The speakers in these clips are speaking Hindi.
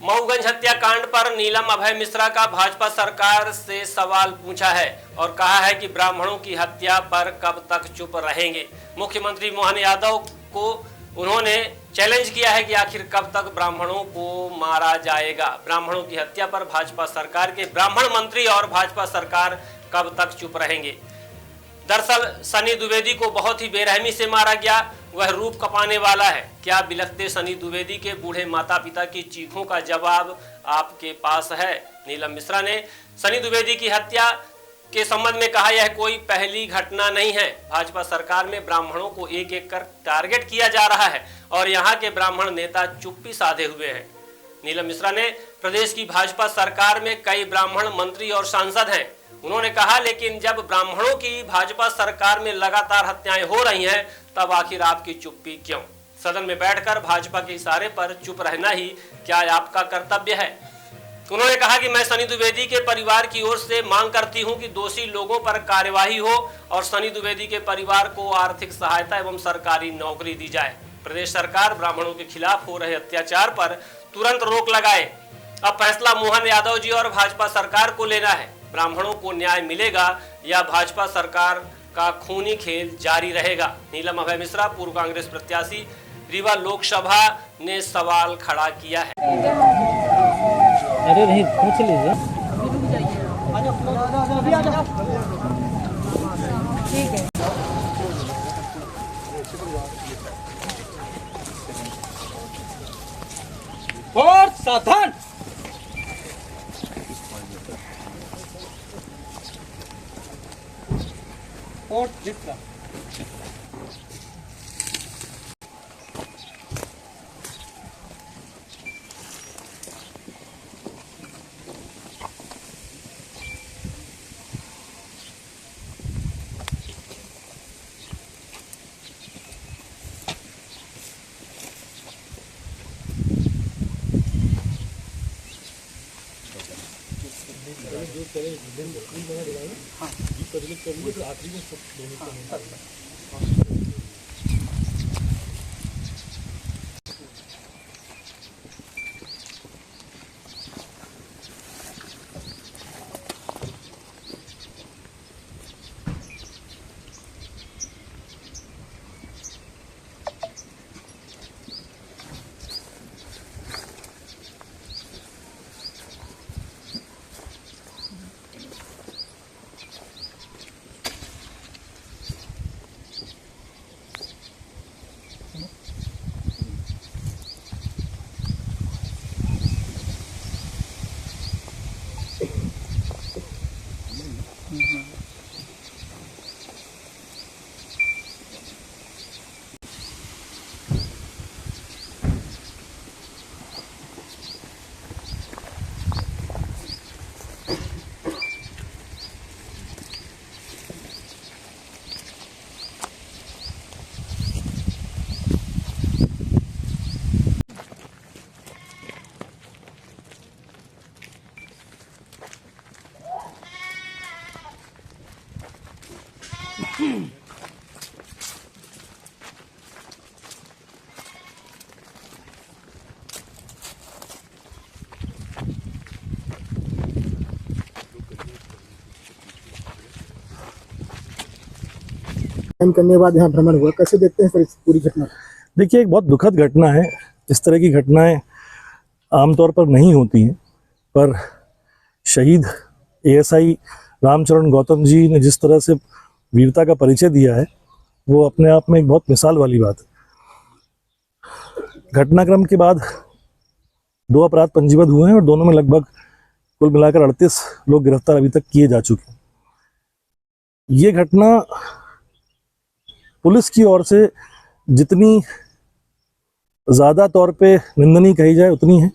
मऊगंज हत्याकांड पर नीलम अभय मिश्रा का भाजपा सरकार से सवाल पूछा है और कहा है कि ब्राह्मणों की हत्या पर कब तक चुप रहेंगे। मुख्यमंत्री मोहन यादव को उन्होंने चैलेंज किया है कि आखिर कब तक ब्राह्मणों को मारा जाएगा। ब्राह्मणों की हत्या पर भाजपा सरकार के ब्राह्मण मंत्री और भाजपा सरकार कब तक चुप रहेंगे। दरअसल सनी द्विवेदी को बहुत ही बेरहमी से मारा गया, वह रूप कपाने वाला है। क्या बिलखते सनी द्विवेदी के बूढ़े माता पिता की चीखों का जवाब आपके पास है? नीलम मिश्रा ने सनी द्विवेदी की हत्या के संबंध में कहा, यह कोई पहली घटना नहीं है। भाजपा सरकार में ब्राह्मणों को एक एक कर टारगेट किया जा रहा है और यहाँ के ब्राह्मण नेता चुप्पी साधे हुए हैं। नीलम मिश्रा ने प्रदेश की भाजपा सरकार में कई ब्राह्मण मंत्री और सांसद हैं। उन्होंने कहा, लेकिन जब ब्राह्मणों की भाजपा सरकार में लगातार हत्याएं हो रही हैं, तब आखिर आपकी चुप्पी क्यों? सदन में बैठकर भाजपा के इशारे पर चुप रहना ही क्या आपका कर्तव्य है? उन्होंने कहा कि मैं सनी द्विवेदी के परिवार की ओर से मांग करती हूं कि दोषी लोगों पर कार्यवाही हो और सनी द्विवेदी के परिवार को आर्थिक सहायता एवं सरकारी नौकरी दी जाए। प्रदेश सरकार ब्राह्मणों के खिलाफ हो रहे अत्याचार पर तुरंत रोक लगाए। अब फैसला मोहन यादव जी और भाजपा सरकार को लेना है। ब्राह्मणों को न्याय मिलेगा या भाजपा सरकार का खूनी खेल जारी रहेगा? नीलम अभय मिश्रा, पूर्व कांग्रेस प्रत्याशी, रीवा लोकसभा ने सवाल खड़ा किया है। अरे नहीं, पूछ लीजिए। ठीक है। और सावधान। और जितना करने के बाद यहाँ भ्रमण हुआ, कैसे देखते हैं सर इस पूरी घटना? देखिए, एक बहुत दुखद घटना है। इस तरह की घटनाएं आमतौर पर नहीं होती हैं, पर शहीद एएसआई रामचरण गौतम जी ने जिस तरह से वीरता का परिचय दिया है, वो अपने आप में एक बहुत मिसाल वाली बात है। घटनाक्रम के बाद 2 अपराध पंजीबद्ध हुए हैं और दोनों में लगभग कुल मिलाकर 38 लोग गिरफ्तार अभी तक किए जा चुके हैं। ये घटना पुलिस की ओर से जितनी ज़्यादा तौर पे निंदनीय कही जाए उतनी है,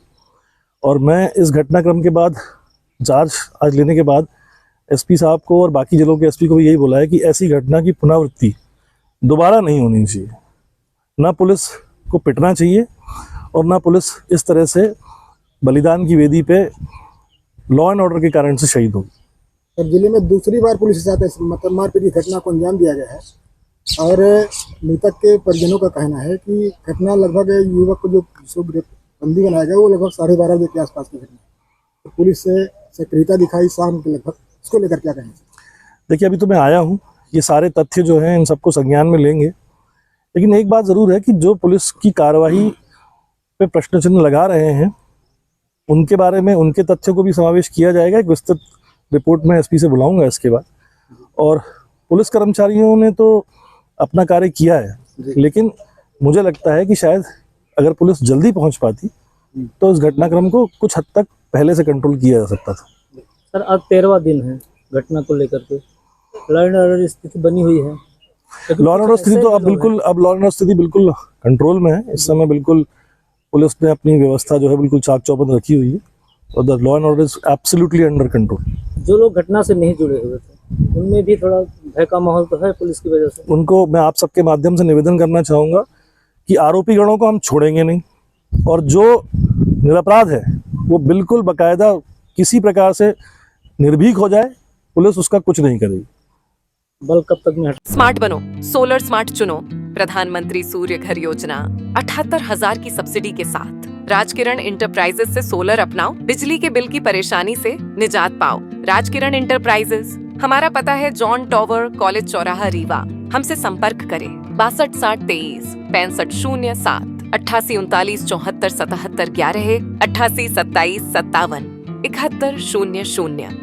और मैं इस घटनाक्रम के बाद चार्ज आज लेने के बाद एसपी साहब को और बाकी जिलों के एसपी को भी यही बोला है कि ऐसी घटना की पुनरावृत्ति दोबारा नहीं होनी चाहिए। ना पुलिस को पिटना चाहिए और ना पुलिस इस तरह से बलिदान की वेदी पे लॉ एंड ऑर्डर के कारण से शहीद होगी। और जिले में दूसरी बार पुलिस के साथ मतलब मारपीट की घटना को अंजाम दिया गया है और मृतक के परिजनों का कहना है कि घटना लगभग युवक को जो बंदी बनाया गया वो लगभग 12:30 बजे के आसपास की घटना। तो पुलिस से सक्रियता दिखाई शाम के लगभग, इसको लेकर क्या कहेंगे? देखिए, अभी तो मैं आया हूँ, ये सारे तथ्य जो हैं इन सबको संज्ञान में लेंगे, लेकिन एक बात ज़रूर है कि जो पुलिस की कार्रवाई पे प्रश्न चिन्ह लगा रहे हैं उनके बारे में, उनके तथ्यों को भी समावेश किया जाएगा। एक विस्तृत रिपोर्ट में एसपी से बुलाऊंगा इसके बाद। और पुलिस कर्मचारियों ने तो अपना कार्य किया है, लेकिन मुझे लगता है कि शायद अगर पुलिस जल्दी पहुंच पाती तो इस घटनाक्रम को कुछ हद तक पहले से कंट्रोल किया जा सकता था। सर, आज 13वां दिन है घटना को लेकर के, लॉ एंड ऑर्डर स्थिति बनी हुई है। लॉ एंड ऑर्डर स्थिति तो अब लॉ एंड ऑर्डर स्थिति बिल्कुल कंट्रोल में है। इस समय बिल्कुल पुलिस ने अपनी व्यवस्था जो है बिल्कुल चाक चौबंद रखी हुई है और the law and order is absolutely under control. जो लोग घटना से नहीं जुड़े हुए थे उनमें भी थोड़ा भय का माहौल तो है पुलिस की वजह से। उनको मैं आप सबके माध्यम से निवेदन करना चाहूँगा कि आरोपी गणों को हम छोड़ेंगे नहीं, और जो निरपराध है वो बिल्कुल बाकायदा किसी प्रकार से निर्भीक हो जाए, पुलिस उसका कुछ नहीं करेगी। बल कब तक में स्मार्ट बनो, सोलर स्मार्ट चुनो। प्रधानमंत्री सूर्य घर योजना 78,000 की सब्सिडी के साथ राजकिरण इंटरप्राइजेस से सोलर अपनाओ, बिजली के बिल की परेशानी से निजात पाओ। राजकिरण इंटरप्राइजेस, हमारा पता है जॉन टॉवर, कॉलेज चौराहा, रीवा। हमसे संपर्क करें 62 60 23 65 07 88 39 74 77 11 88 27 57 71 00।